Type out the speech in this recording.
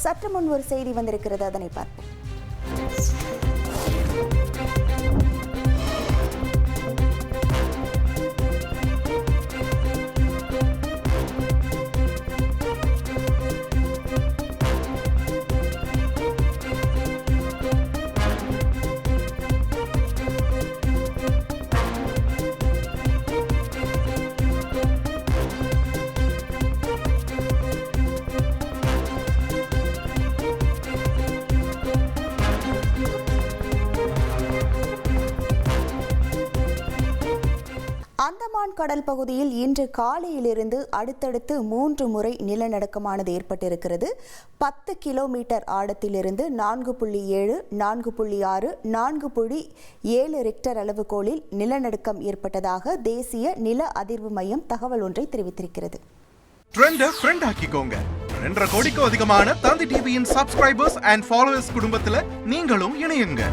சற்று முன் ஒரு செய்தி வந்திருக்கிறது, அதனை பார்ப்போம். அந்தமான் கடல் பகுதியில் இன்று காலையிலிருந்து அடுத்தடுத்து 3 முறை நிலநடுக்கமானது ஏற்பட்டிருக்கிறது. 10 கிலோமீட்டர் ஆழத்திலிருந்து 4.7, 4.6, 4.7 ரிக்டர் அளவுகோலில் நிலநடுக்கம் ஏற்பட்டதாக தேசிய நில அதிர்வு மையம் தகவல் ஒன்றை தெரிவித்திருக்கிறது. ட்ரெண்டை ஃப்ரெண்ட் ஆக்கிக்கோங்க. 2.5 கோடிக்கும் அதிகமான தந்தி டிவியின் சப்ஸ்கிரைபர்ஸ் அண்ட் ஃபாலோவர்ஸ் குடும்பத்தில் நீங்களும் இணையுங்க.